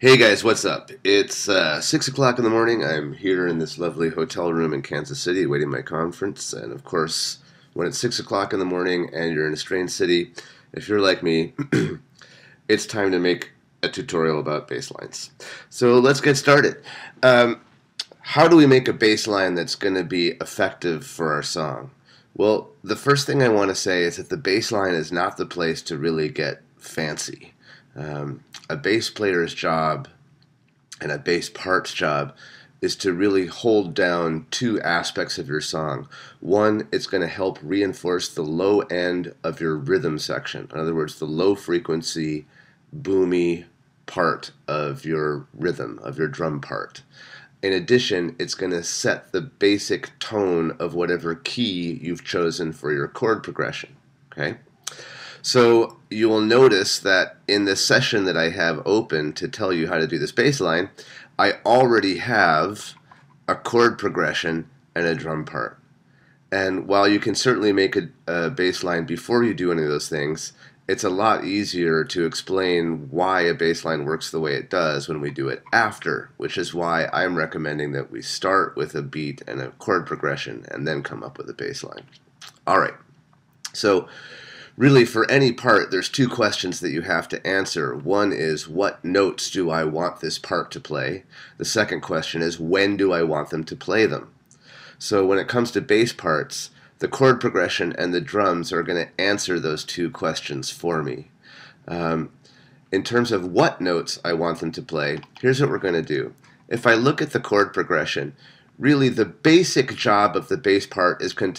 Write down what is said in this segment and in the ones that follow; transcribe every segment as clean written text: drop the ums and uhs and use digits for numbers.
Hey guys, what's up? It's 6 o'clock in the morning. I'm here in this lovely hotel room in Kansas City waiting my conference. And of course, when it's 6 o'clock in the morning and you're in a strange city, if you're like me, it's time to make a tutorial about bass lines. So let's get started. How do we make a bass line that's going to be effective for our song? Well, the first thing I want to say is that the bass line is not the place to really get fancy. A bass player's job and a bass part's job is to really hold down two aspects of your song. One, it's going to help reinforce the low end of your rhythm section. In other words, the low frequency, boomy part of your rhythm, of your drum part. In addition, it's going to set the basic tone of whatever key you've chosen for your chord progression. Okay? So you will notice that in this session that I have open to tell you how to do this bass line, I already have a chord progression and a drum part. And while you can certainly make a bass line before you do any of those things, it's a lot easier to explain why a bass line works the way it does when we do it after, which is why I'm recommending that we start with a beat and a chord progression and then come up with a bass line. All right. So really, for any part, there's two questions that you have to answer. One is, what notes do I want this part to play? The second question is, when do I want them to play them? So when it comes to bass parts, the chord progression and the drums are going to answer those two questions for me. In terms of what notes I want them to play, here's what we're going to do. If I look at the chord progression, really the basic job of the bass part is going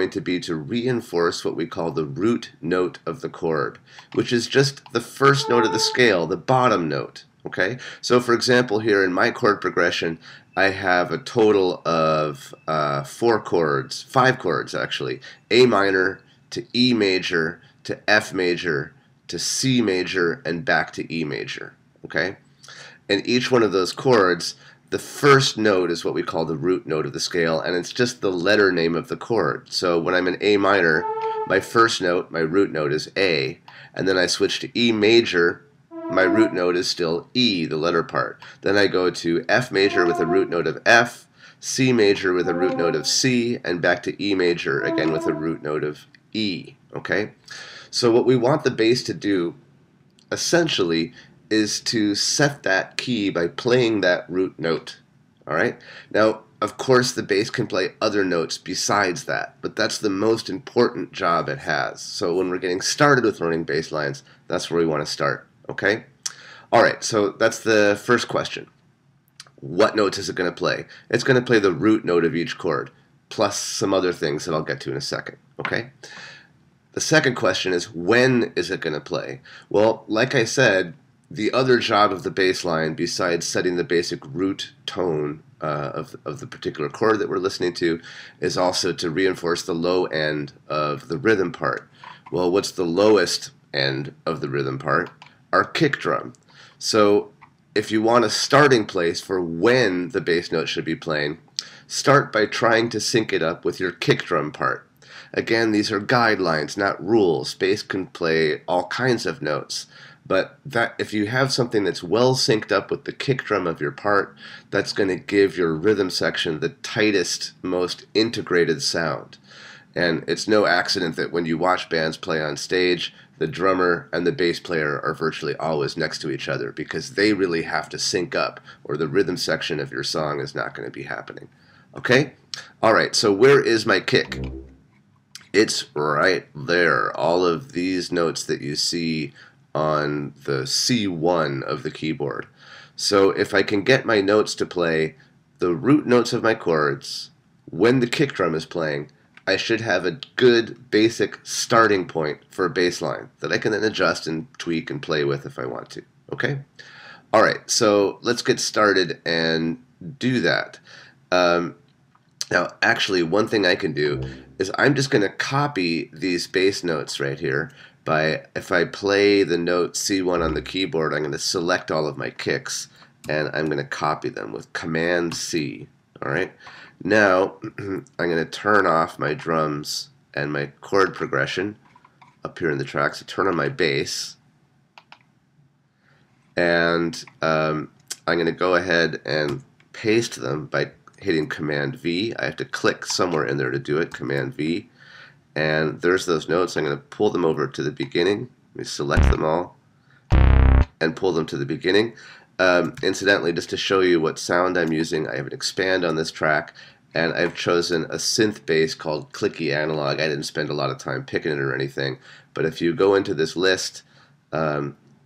to be to reinforce what we call the root note of the chord, which is just the first note of the scale, the bottom note. Okay? So for example, here in my chord progression, I have a total of 5 chords actually. A minor to E major to F major to C major and back to E major. Okay? And each one of those chords, the first note is what we call the root note of the scale, and it's just the letter name of the chord. So when I'm in A minor, my first note, my root note is A, and then I switch to E major, my root note is still E, the letter part. Then I go to F major with a root note of F, C major with a root note of C, and back to E major again with a root note of E. Okay? So what we want the bass to do, essentially, is to set that key by playing that root note. All right? Now, of course, the bass can play other notes besides that, but that's the most important job it has. So when we're getting started with learning bass lines, that's where we want to start. Okay? All right, so that's the first question. What notes is it going to play? It's going to play the root note of each chord, plus some other things that I'll get to in a second. Okay? The second question is, when is it going to play? Well, like I said, the other job of the bass line, besides setting the basic root tone of the particular chord that we're listening to, is also to reinforce the low end of the rhythm part. Well, what's the lowest end of the rhythm part? Our kick drum. So if you want a starting place for when the bass note should be playing, start by trying to sync it up with your kick drum part. Again, these are guidelines, not rules. Bass can play all kinds of notes. But that if you have something that's well synced up with the kick drum of your part, that's going to give your rhythm section the tightest, most integrated sound. And it's no accident that when you watch bands play on stage, the drummer and the bass player are virtually always next to each other because they really have to sync up, or the rhythm section of your song is not going to be happening. Okay? All right, so where is my kick? It's right there. All of these notes that you see on the C1 of the keyboard. So if I can get my notes to play the root notes of my chords when the kick drum is playing, I should have a good basic starting point for a bass line that I can then adjust and tweak and play with if I want to. Okay? All right, so let's get started and do that. Now, actually, one thing I can do is I'm just going to copy these bass notes right here by, if I play the note C1 on the keyboard, I'm going to select all of my kicks and I'm going to copy them with Command C. All right. Now I'm going to turn off my drums and my chord progression up here in the track. So turn on my bass, and I'm going to go ahead and paste them by hitting Command V. I have to click somewhere in there to do it, Command V, and there's those notes. I'm going to pull them over to the beginning. Let me select them all and pull them to the beginning. Incidentally, just to show you what sound I'm using, I have an expand on this track, and I've chosen a synth bass called Clicky Analog. I didn't spend a lot of time picking it or anything, but if you go into this list,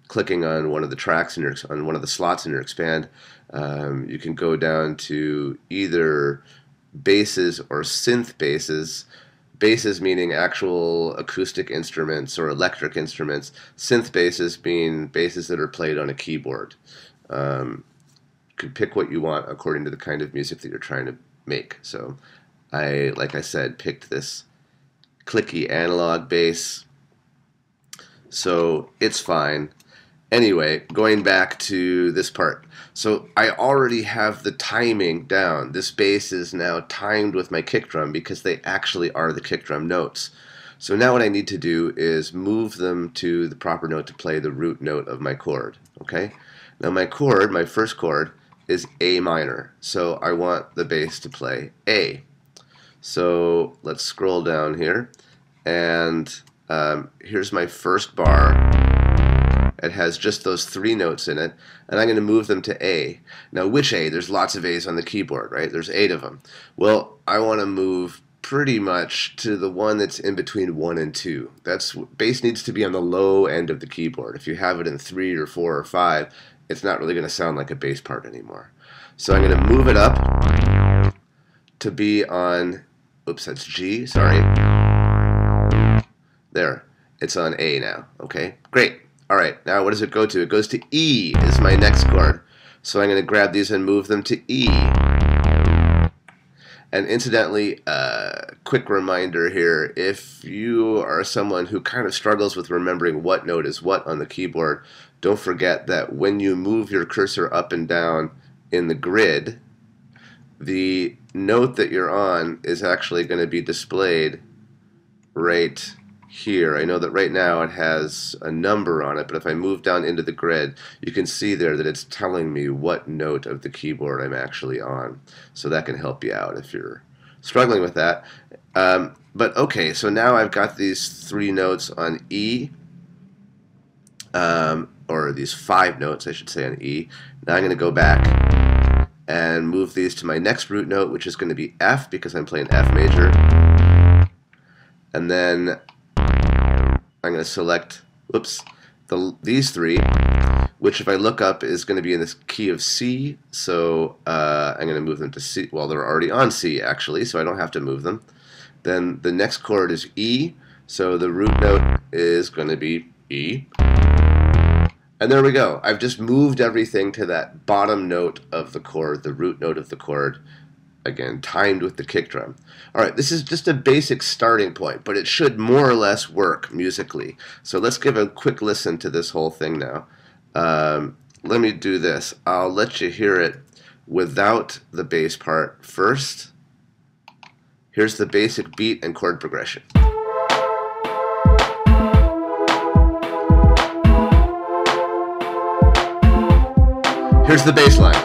clicking on one of the tracks in on one of the slots in your expand, you can go down to either basses or synth basses. Basses meaning actual acoustic instruments or electric instruments. Synth basses being basses that are played on a keyboard. You can pick what you want according to the kind of music that you're trying to make. So like I said, picked this clicky analog bass. So it's fine. Anyway, going back to this part. So I already have the timing down. This bass is now timed with my kick drum because they actually are the kick drum notes. So now what I need to do is move them to the proper note to play the root note of my chord. Okay? Now my chord, my first chord, is A minor. So I want the bass to play A. So let's scroll down here, and here's my first bar. It has just those 3 notes in it, and I'm going to move them to A. Now, which A? There's lots of A's on the keyboard, right? There's 8 of them. Well, I want to move pretty much to the one that's in between 1 and 2. Bass needs to be on the low end of the keyboard. If you have it in 3 or 4 or 5, it's not really going to sound like a bass part anymore. So I'm going to move it up to be on, oops, that's G, sorry. There, it's on A now, okay? Great. All right, now what does it go to? It goes to E is my next chord. So I'm going to grab these and move them to E. And incidentally, quick reminder here, if you are someone who kind of struggles with remembering what note is what on the keyboard, don't forget that when you move your cursor up and down in the grid, the note that you're on is actually going to be displayed right here. I know that right now it has a number on it, but if I move down into the grid, you can see there that it's telling me what note of the keyboard I'm actually on. So that can help you out if you're struggling with that. But okay, so now I've got these 3 notes on E, or these 5 notes, I should say, on E. Now I'm going to go back and move these to my next root note, which is going to be F, because I'm playing F major. And then I'm going to select, these 3, which if I look up is going to be in this key of C, so I'm going to move them to C. Well, they're already on C, actually, so I don't have to move them. Then the next chord is E, so the root note is going to be E. And there we go. I've just moved everything to that bottom note of the chord, the root note of the chord, again, timed with the kick drum. All right, this is just a basic starting point, but it should more or less work musically. So let's give a quick listen to this whole thing now. Let me do this. I'll let you hear it without the bass part first. Here's the basic beat and chord progression. Here's the bass line.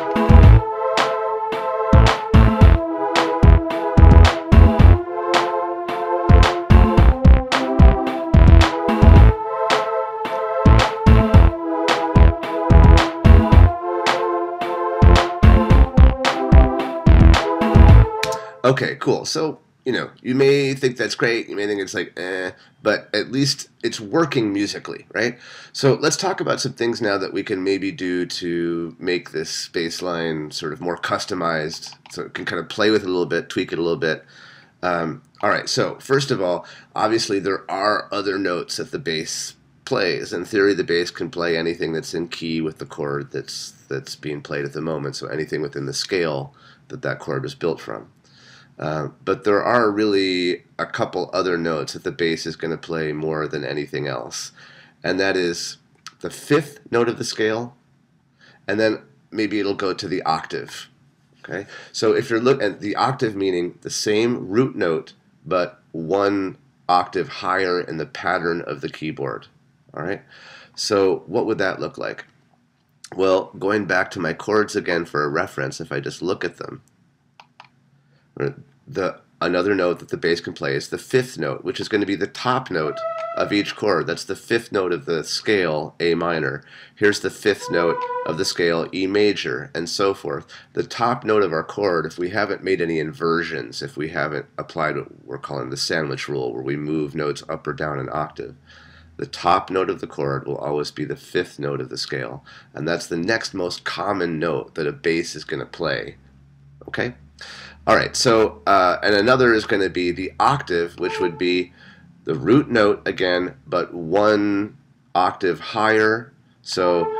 Okay, cool. So, you may think that's great, you may think it's like, but at least it's working musically, right? So let's talk about some things now that we can maybe do to make this bass line sort of more customized, so it can kind of play with it a little bit, tweak it a little bit. All right, so first of all, obviously there are other notes that the bass plays. In theory, the bass can play anything that's in key with the chord that's being played at the moment, so anything within the scale that chord was built from. But there are really a couple other notes that the bass is going to play more than anything else. And that is the 5th note of the scale, and then maybe it'll go to the octave. Okay? So if you're looking at the octave, meaning the same root note, but 1 octave higher in the pattern of the keyboard. All right? So what would that look like? Well, going back to my chords again for a reference, if I just look at them, another note that the bass can play is the fifth note, which is going to be the top note of each chord. That's the fifth note of the scale, A minor. Here's the fifth note of the scale, E major, and so forth. The top note of our chord, if we haven't made any inversions, if we haven't applied what we're calling the sandwich rule, where we move notes up or down an octave, the top note of the chord will always be the fifth note of the scale, and that's the next most common note that a bass is going to play. Okay? All right, so, and another is going to be the octave, which would be the root note again, but one octave higher. So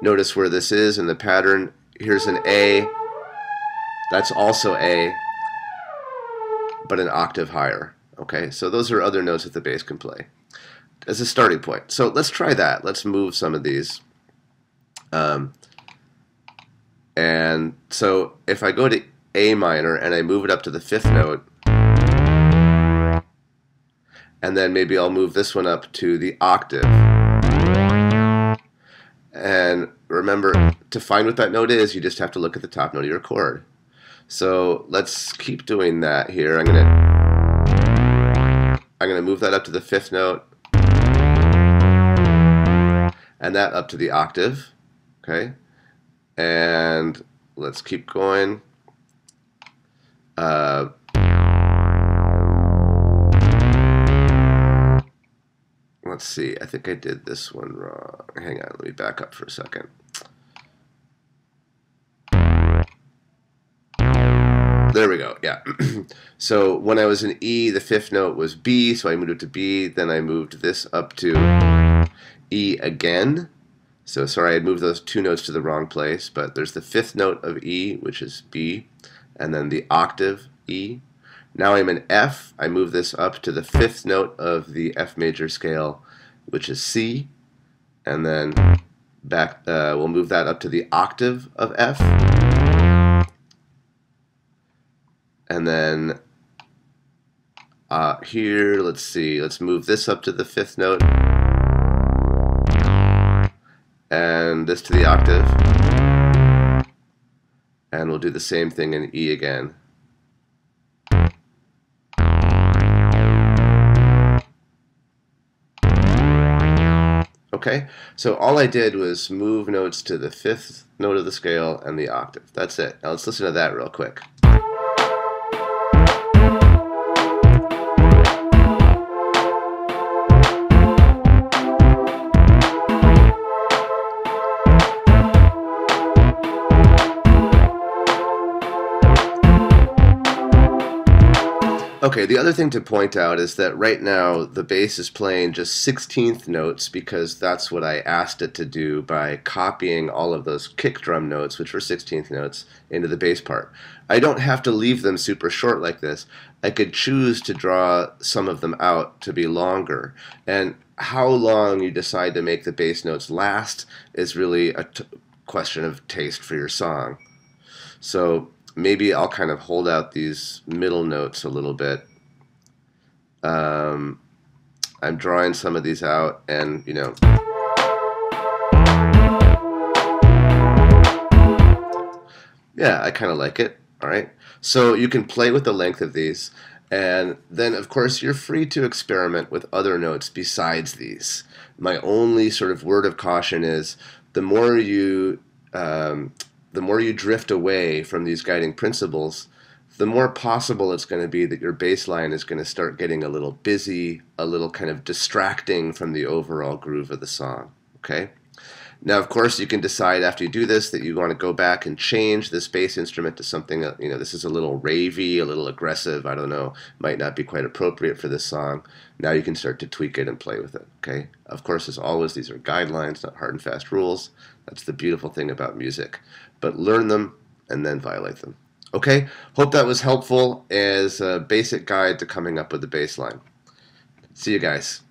notice where this is in the pattern. Here's an A. That's also A, but an octave higher. Okay, so those are other notes that the bass can play as a starting point. So let's try that. Let's move some of these. And so if I go to A minor and I move it up to the fifth note, and then maybe I'll move this one up to the octave. And remember, to find what that note is, you just have to look at the top note of your chord. So let's keep doing that here. I'm gonna move that up to the fifth note, and that up to the octave. Okay, and let's keep going. Let's see, I think I did this one wrong. Hang on, let me back up for a second. There we go, yeah. So when I was in E, the fifth note was B, so I moved it to B, then I moved this up to E again. So sorry, I moved those two notes to the wrong place, but there's the fifth note of E, which is B, and then the octave E. Now I'm in F. I move this up to the fifth note of the F major scale, which is C, and then back. We'll move that up to the octave of F, and then here, let's see. Let's move this up to the fifth note, and this to the octave, and we'll do the same thing in E again. Okay, so all I did was move notes to the fifth note of the scale and the octave. That's it. Now let's listen to that real quick. Okay, the other thing to point out is that right now the bass is playing just 16th notes because that's what I asked it to do by copying all of those kick drum notes, which were 16th notes, into the bass part. I don't have to leave them super short like this. I could choose to draw some of them out to be longer. And how long you decide to make the bass notes last is really a question of taste for your song. So maybe I'll kind of hold out these middle notes a little bit. I'm drawing some of these out, and you know, yeah, I kind of like it. All right, so you can play with the length of these, and then of course you're free to experiment with other notes besides these. My only sort of word of caution is the more you drift away from these guiding principles, the more possible it's going to be that your bass line is going to start getting a little busy, a little kind of distracting from the overall groove of the song. Okay? Now, of course, you can decide after you do this that you want to go back and change this bass instrument to something, you know, this is a little ravey, a little aggressive, I don't know, might not be quite appropriate for this song. Now you can start to tweak it and play with it. Okay? Of course, as always, these are guidelines, not hard and fast rules. That's the beautiful thing about music. But learn them and then violate them. Okay? Hope that was helpful as a basic guide to coming up with the bass line. See you guys.